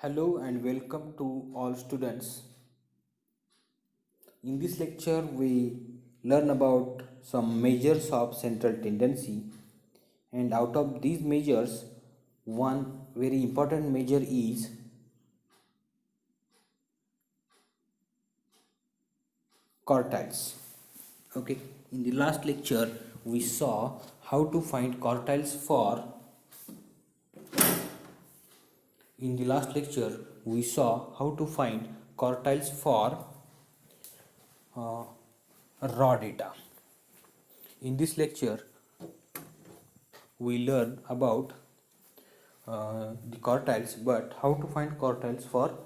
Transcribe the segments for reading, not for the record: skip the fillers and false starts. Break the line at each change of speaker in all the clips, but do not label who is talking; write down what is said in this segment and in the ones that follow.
Hello and welcome to all students. In this lecture, we learn about some measures of central tendency, and out of these measures, one very important measure is quartiles. Okay, in the last lecture, we saw how to find quartiles for. In the last lecture, we saw how to find quartiles for uh, raw data. In this lecture, we learn about the quartiles, but how to find quartiles for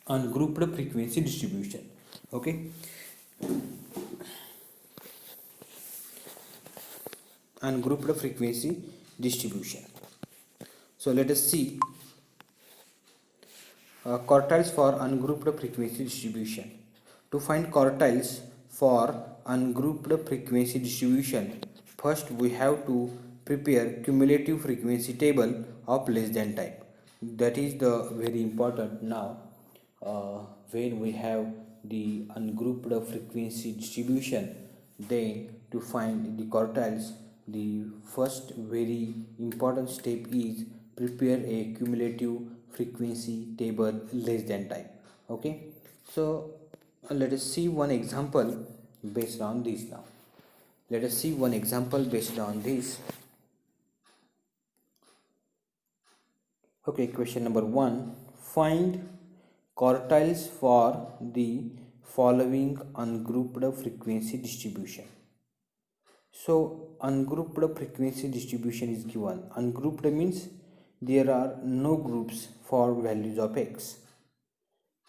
ungrouped frequency distribution. Okay, ungrouped frequency distribution. So let us see quartiles for ungrouped frequency distribution. To find quartiles for ungrouped frequency distribution, first we have to prepare cumulative frequency table of less than type. That is the very important now. When we have the ungrouped frequency distribution, then to find the quartiles, the first very important step is prepare a cumulative frequency table less than type. Okay, so let us see one example based on this. Now let us see one example based on this. Okay, question number 1, find quartiles for the following ungrouped frequency distribution. So ungrouped frequency distribution is given. Ungrouped means there are no groups for values of x.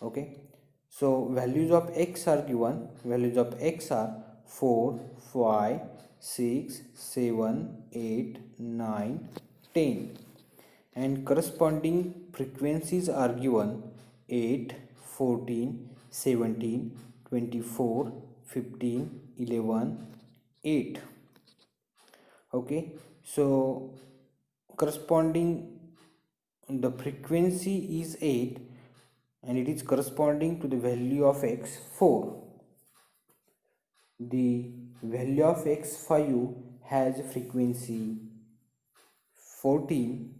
Okay, so values of x are given. Values of x are 4, 5, 6, 7, 8, 9, 10, and corresponding frequencies are given 8, 14, 17, 24, 15, 11, 8. Okay, so corresponding the frequency is 8 and it is corresponding to the value of x 4. The value of x 5 has frequency 14,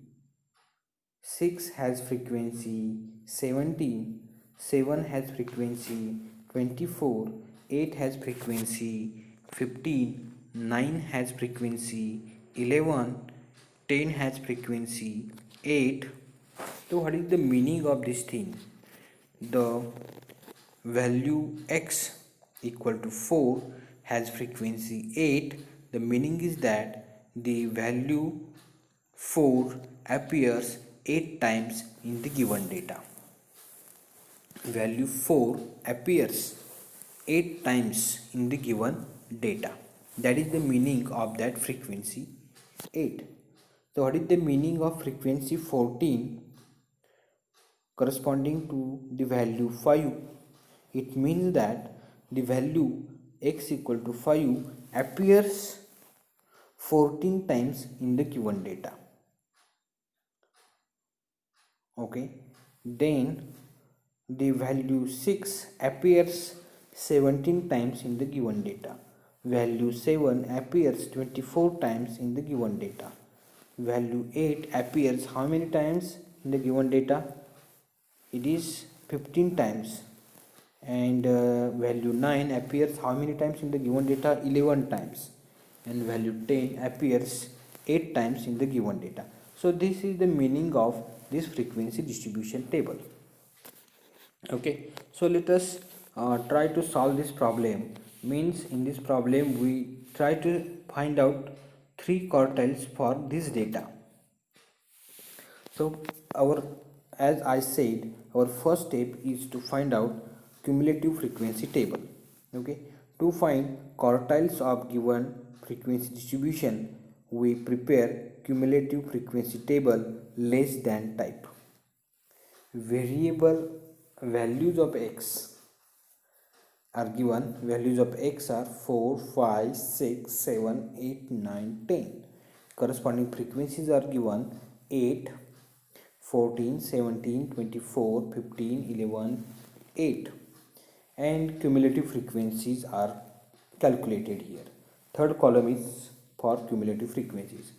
6 has frequency 17, 7 has frequency 24, 8 has frequency 15, 9 has frequency 11, 10 has frequency 8. So what is the meaning of this thing? The value x equal to 4 has frequency 8. The meaning is that the value 4 appears 8 times in the given data. Value 4 appears 8 times in the given data. That is the meaning of that frequency 8. So what is the meaning of frequency 14 corresponding to the value 5? It means that the value x equal to 5 appears 14 times in the given data. Okay, then the value 6 appears 17 times in the given data. Value 7 appears 24 times in the given data. Value 8 appears how many times in the given data? It is 15 times. And value 9 appears how many times in the given data? 11 times. And value 10 appears 8 times in the given data. So this is the meaning of this frequency distribution table. Okay, so let us try to solve this problem. Means in this problem we try to find out 3 quartiles for this data. So as I said, our first step is to find out cumulative frequency table. Okay, to find quartiles of given frequency distribution, we prepare cumulative frequency table less than type. Variable values of x are given. Values of x are 4, 5, 6, 7, 8, 9, 10. Corresponding frequencies are given 8, 14, 17, 24, 15, 11, 8, and cumulative frequencies are calculated here. Third column is for cumulative frequencies.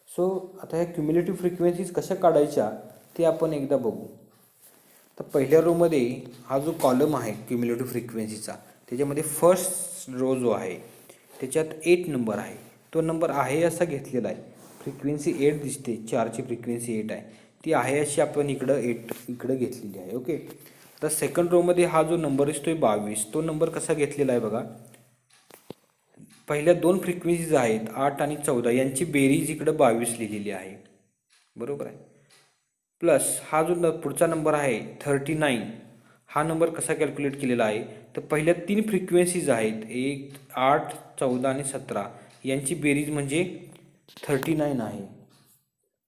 So आता ह्या cumulative frequencies कशा काढायच्या ते आपण एकदा बघू. तर पहिल्या रोमध्ये हा जो कॉलम आहे क्युम्युलेटिव्ह फ्रिक्वेन्सीचा, त्याच्यामध्ये फर्स्ट रो जो आहे त्याच्यात 8 नंबर आहे. तो नंबर आहे असा घेतलेला आहे. फ्रिक्वेन्सी 8 दिसते, 4ची फ्रिक्वेन्सी 8 आहे, ती आहे अशी आपण इकडं 8 इकडं घेतलेली आहे. ओके. तर सेकंड रोमध्ये हा जो नंबर दिसतोय 22, तो नंबर कसा घेतलेला आहे बघा. पहिल्या दोन फ्रिक्वेन्सीज आहेत 8 आणि 14, यांची बेरीज इकडं 22 लिहिलेली आहे. बरोबर आहे. प्लस हा जो पुढचा नंबर आहे 39, हा नंबर कसा कॅल्क्युलेट केलेला आहे. तर पहिल्या 3 फ्रिक्वेन्सीज आहेत 1, 8, 14 आणि 17, यांची बेरीज म्हणजे 39 आहे.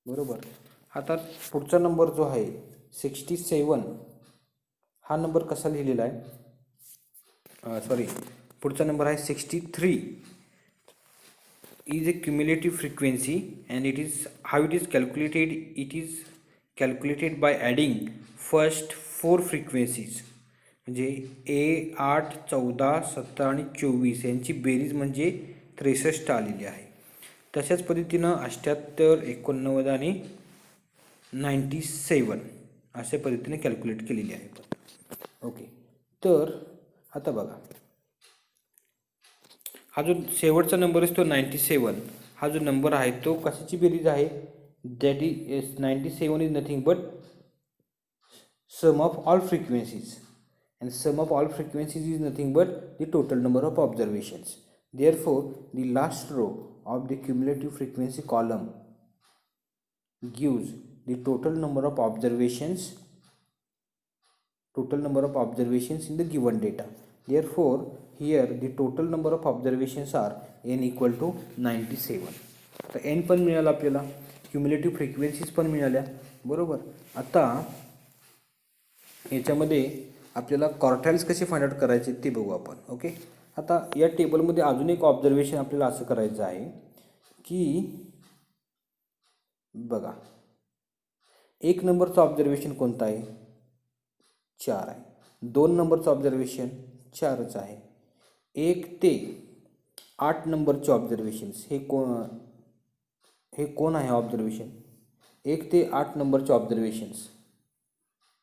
बरोबर. आता पुढचा नंबर जो आहे 67, हा नंबर कसा लिहिलेला आहे, पुढचा नंबर आहे 63, is a cumulative frequency and it is how it is calculated. It is calculated by adding first 4 frequencies, म्हणजे 8, 14, 17 आणि 24 यांची बेरीज म्हणजे 63 आलेली आहे. तशाच पद्धतीनं 78, 89 आणि 97 अशा पद्धतीने कॅल्क्युलेट केलेली आहे. ओके. तर आता बघा, हा जो शेवटचा नंबर असतो 97, हा जो नंबर आहे तो कशाची बेरीज आहे. That is 97 is nothing but sum of all frequencies, and sum of all frequencies is nothing but the total number of observations. Therefore the last row of the cumulative frequency column gives the total number of observations in the given data. Therefore here the total number of observations are n equal to 97. आता n पण मिळाला आपल्याला, cumulative frequencies पण मिळाल्या. बरोबर. आता याच्यामध्ये आपल्याला क्वार्टाइल्स कसे फाइंड आउट करायचे ते बघू आपण. ओके. आता या टेबलमध्ये अजून एक ऑब्झर्वेशन आपल्याला असं करायचं आहे की बघा, 1 नंबरचं ऑब्झर्वेशन कोणतं आहे, 4 आहे. 2 नंबरचं ऑब्झर्वेशन 4च आहे. 1 ते 8 नंबरचे ऑब्झर्वेशन्स हे कोण आहे ऑब्झर्वेशन. 1 ते 8 नंबरचे ऑब्झर्वेशन्स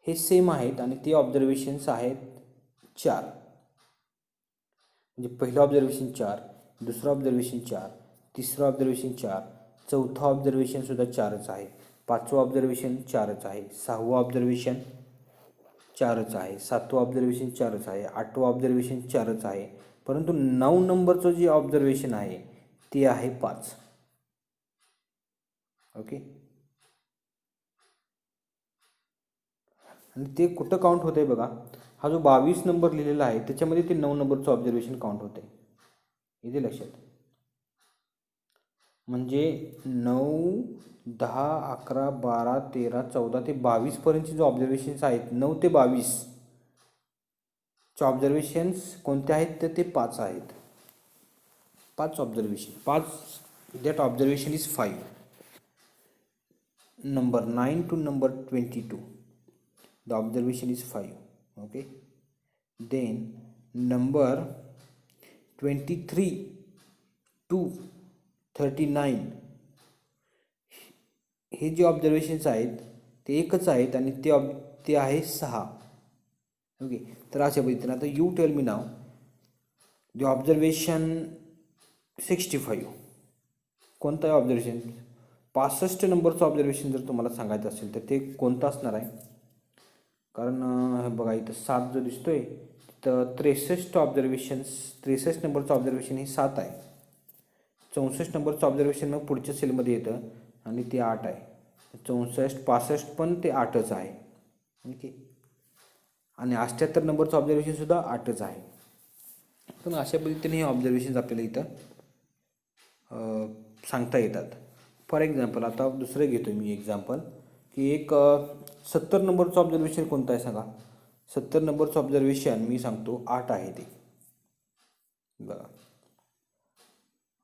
हे सेम आहेत आणि ते ऑब्झर्वेशन्स आहेत 4. म्हणजे पहिलं ऑब्झर्वेशन 4, दुसरं ऑब्झर्वेशन 4, तिसरं ऑब्झर्वेशन 4, चौथं ऑब्झर्वेशनसुद्धा 4च आहे, 5वं ऑब्झर्वेशन 4च आहे, 6वं ऑब्झर्वेशन 4च आहे, 7वं ऑब्झर्वेशन 4च आहे, 8वं ऑब्झर्वेशन 4च आहे. परंतु 9 नंबरचं जे ऑब्झर्वेशन आहे ते आहे 5. ओके. आणि ते कुठं काउंट होतं आहे बघा, हा जो 22 नंबर लिहिलेला आहे त्याच्यामध्ये ते 9 नंबरचं ऑब्झर्वेशन काउंट होतं आहे. इथे लक्षात. म्हणजे 9, 10, 11, 12, 13, 14 ते 22 पर्यंतचे जे ऑब्झर्वेशन्स आहेत, 9 ते 22 चे ऑब्झर्वेशन्स कोणते आहेत तर ते 5 आहेत. 5 observation, 5 that observation is 5. Number 9 to number 22 the observation is 5. Okay. Then number 23 to 39 हे जे ऑब्झर्वेशन्स आहेत ते एकच आहेत आणि ते आहे 6. ओके. तर अशा पद्धतीने आता you tell me now the observation 65 कोणतं आहे ऑब्झर्वेशन. 65 नंबरचं ऑब्झर्वेशन जर तुम्हाला सांगायचं असेल तर ते कोणतं असणार आहे. कारण हे बघा इथं 7 जो दिसतोय तर 63 ऑब्झर्वेशन्स, 63 नंबरचं ऑब्झर्वेशन हे 7 आहे. 64 नंबरचं ऑब्झर्वेशन मग पुढच्या सेलमध्ये येतं आणि ते 8 आहे. 64, 65 पण ते 8च आहे. ओके. आणि 78 नंबरचं ऑब्झर्वेशनसुद्धा 8च आहे. पण अशा पद्धतीने हे ऑब्झर्वेशन्स आपल्याला इथं सांगता येतात. फॉर एक्झाम्पल आता दुसरं घेतो मी एक्झाम्पल की एक 70 नंबरचं ऑब्झर्वेशन कोणतं आहे सांगा. 70 नंबरचं ऑब्झर्वेशन मी सांगतो 8 आहे ते बघा.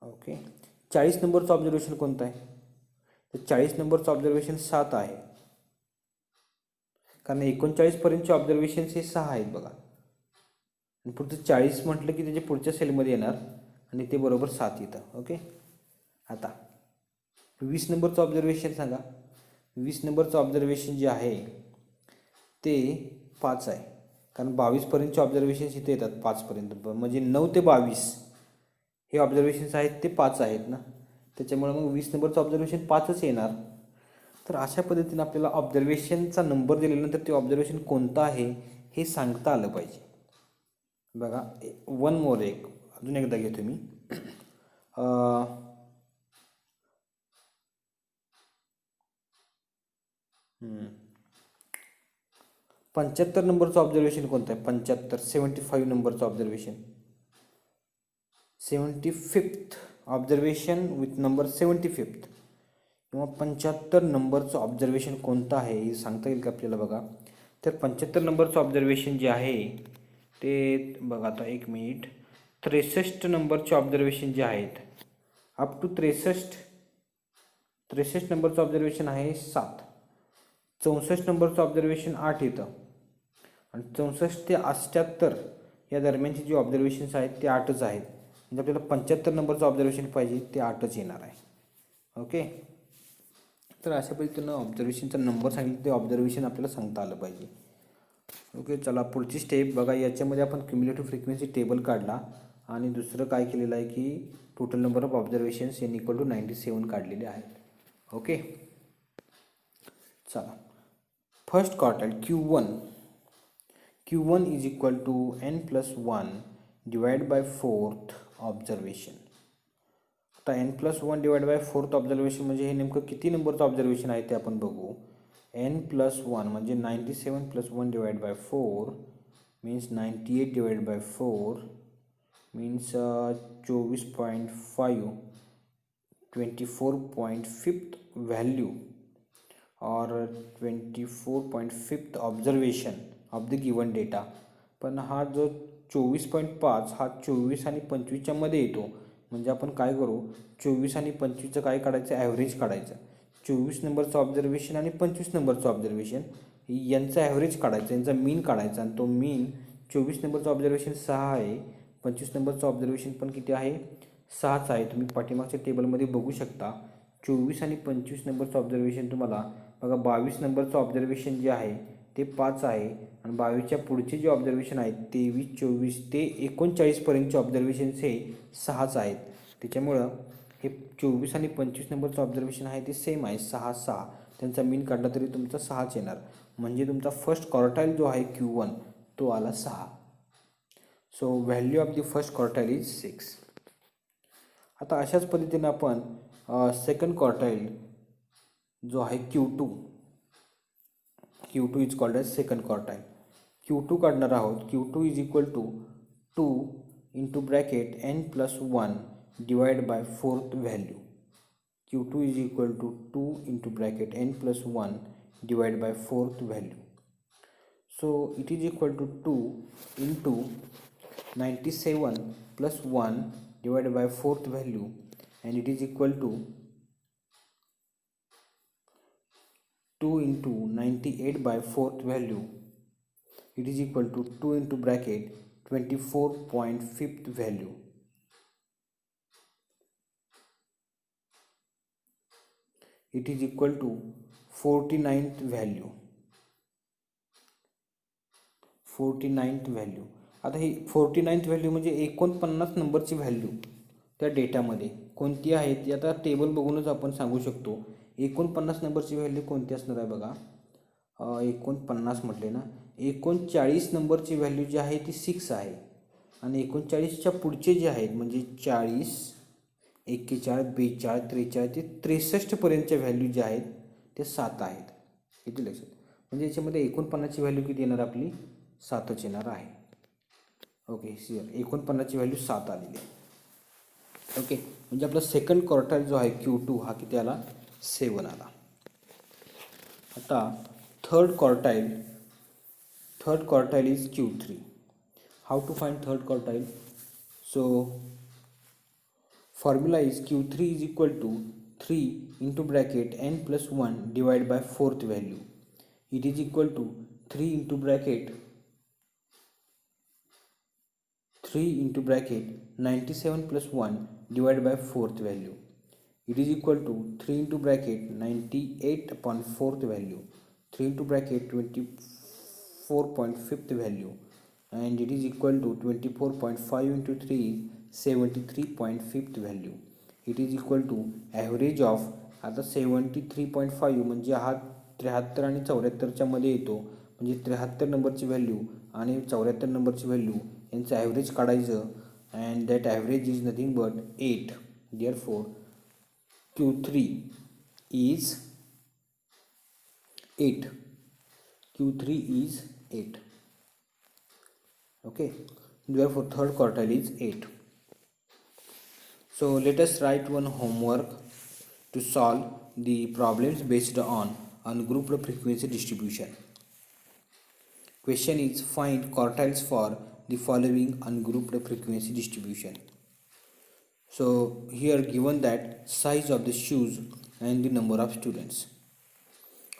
ओके. 40 नंबरचं ऑब्झर्वेशन कोणतं आहे. तर 40 नंबरचं ऑब्झर्वेशन 7 आहे, कारण 39पर्यंतचे ऑब्झर्वेशन्स हे 6 आहेत बघा. आणि पुढचं 40 म्हटलं की त्याच्या पुढच्या सेलमध्ये येणार आणि ते बरोबर 7 येतं. ओके. आता 20 नंबरचं ऑब्झर्वेशन सांगा. 20 नंबरचं ऑब्झर्वेशन जे आहे ते 5 आहे, कारण 22पर्यंतचे ऑब्झर्वेशन्स इथे येतात 5पर्यंत, म्हणजे 9 ते 22 हे ऑब्झर्वेशन्स आहेत ते 5 आहेत ना, त्याच्यामुळे मग 20 नंबरचं ऑब्झर्वेशन 5च येणार. तर अशा पद्धतीने आपल्याला ऑब्झर्वेशनचा नंबर दिल्यानंतर ते ऑब्झर्वेशन कोणतं आहे हे सांगता आलं पाहिजे. बघा, वन मोर एक अजून एकदा घेतो मी. 75 नंबरचं ऑब्झर्वेशन कोणतं आहे? 75 नंबरचं observation, 75th observation with number 75 किंवा 75 नंबरचं ऑब्झर्वेशन कोणतं आहे हे सांगता येईल का आपल्याला? बघा, तर 75 नंबरचं ऑब्झर्वेशन जे आहे ते बघा, आता एक मिनिट, 63 नंबरचे ऑब्झर्वेशन जे आहेत अप टू 63 नंबरचं ऑब्झर्वेशन आहे 7, 64 नंबरचं ऑब्झर्वेशन 8 येतं, आणि 64 ते 78 या दरम्यानचे जे ऑब्झर्वेशन्स आहेत ते 8च आहेत. म्हणजे आपल्याला 75 नंबरचं ऑब्झर्वेशन पाहिजे ते 8च येणार आहे. ओके. तर अशा पद्धतीनं ऑब्झर्वेशनचा नंबर सांगितलं ते ऑब्झर्वेशन आपल्याला सांगता आलं पाहिजे. ओके. चला पुढची स्टेप बघा. याच्यामध्ये आपण क्युम्युलेटिव्ह फ्रिक्वेन्सी टेबल काढला आणि दुसरं काय केलेलं आहे की total number of observations n = 97 काढलेले आहेत. ओके. चला, first quartile Q1 is equal to n+1 divided by 4th observation. आता n+1 divide by 4th observation म्हणजे हे नेमकं किती नंबरचं ऑब्झर्वेशन आहे ते आपण बघू. n+1 म्हणजे 97 + 1 divide by 4 means 98 divide by 4 means 24.5, 24.5th value और 24.5th observation of the given data. पण हा जो 24.5 हा 24 आणि 25च्या मध्ये येतो, म्हणजे आपण काय करू, 24 आणि 25चं काय काढायचं, ॲव्हरेज काढायचं. 24 नंबरचं ऑब्झर्वेशन आणि 25 नंबरचं ऑब्झर्वेशन यांचा ॲव्हरेज काढायचा, यांचा मीन काढायचा, आणि तो मीन 24 नंबरचं ऑब्झर्वेशन 6 आहे, 25 नंबरचं ऑब्झर्वेशन पण किती आहे, 6च आहे. तुम्ही पाठीमागच्या टेबलमध्ये बघू शकता. 24 आणि 25 नंबरचं ऑब्झर्वेशन तुम्हाला बघा, 22 नंबरचं ऑब्झर्वेशन जे आहे ते 5 आहे, आणि 22च्या पुढचे जे ऑब्झर्वेशन आहेत 23, 24 ते 39पर्यंतचे ऑब्झर्वेशन्स हे 6च आहेत. त्याच्यामुळं हे 24 आणि 25 नंबरचं ऑब्झर्वेशन आहे ते सेम आहे, 6, 6. त्यांचा मीन काढला तरी तुमचा 6च येणार, म्हणजे तुमचा फर्स्ट क्वार्टाइल जो आहे Q1 तो आला 6. So value of the first quartile is 6. आता अशाच पद्धतीने आपण सेकंड क्वार्टाइल जो आहे Q2 is called as second quartile. Q2 काढणार आहोत. Q2 is equal to 2 into bracket n+1 divide by 4th value. Q2 is equal to 2 into bracket n+1 divide by 4th value. So it is equal to 2 into 97 + 1 divided by 4th value, and it is equal to 2 into 98 by 4th value. It is equal to 2 into bracket 24.5th value. It is equal to 49th value. 49th value. आता ही 49th value म्हणजे 49 नंबरची value त्या डेटामध्ये कोणती आहे ती आता table बघूनच आपण सांगू शकतो. 49 नंबरची व्हॅल्यू कोणती असणार आहे बघा. 49 म्हटले ना, 39 नंबरची व्हॅल्यू जी आहे ती 6 आहे, आणि 39च्या पुढचे जे आहेत म्हणजे 40, 41, 42, 43 ते 63पर्यंतच्या व्हॅल्यू ज्या आहेत ते 7 आहेत. किती लक्षात, म्हणजे याच्यामध्ये 49ची व्हॅल्यू किती येणार आपली, 7च येणार आहे. ओके, सिअर 49ची व्हॅल्यू 7 आलेली आहे. ओके, म्हणजे आपला सेकंड क्वार्टाइल जो आहे Q2 हा किती आला, 7 आला. आता third quartile is Q3. How to find third quartile? So formula is Q3 is equal to 3 into bracket n plus 1 divided by fourth value. It is equal to 3 into bracket 97 plus 1 divided by fourth value. It is equal to 3 into bracket 98 upon fourth value, 3 into bracket 24.5th value, and it is equal to 24.5 into 3 73.5th value. It is equal to average of, आता 73.5 म्हणजे हा 73 आणि 74च्या मध्ये येतो, म्हणजे 73 नंबरची value आणि 74 नंबरची व्हॅल्यू यांचं ॲव्हरेज काढायचं, and that average is nothing but 8. Therefore Q3 is 8. Q3 is 8. Okay, therefore third quartile is 8. So let us write one homework to solve the problems based on ungrouped frequency distribution. Question is, find quartiles for the following ungrouped frequency distribution. So here given that size of the shoes and the number of students.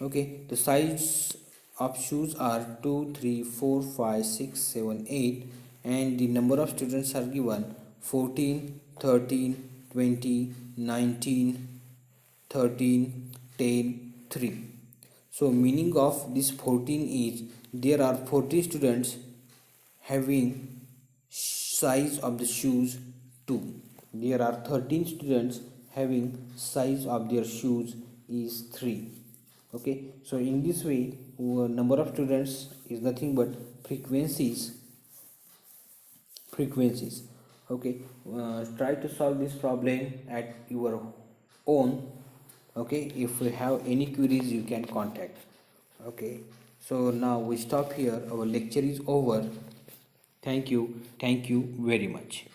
Okay, the size of shoes are 2, 3, 4, 5, 6, 7, 8, and the number of students are given 14, 13, 20, 19, 13, 10, 3. So meaning of this 14 is there are 14 students having size of the shoes 2. There are 13 students having size of their shoes is 3. Okay, so in this way number of students is nothing but frequencies. Okay, try to solve this problem at your own. Okay, if you have any queries you can contact. Okay, so now we stop here, our lecture is over. Thank you very much.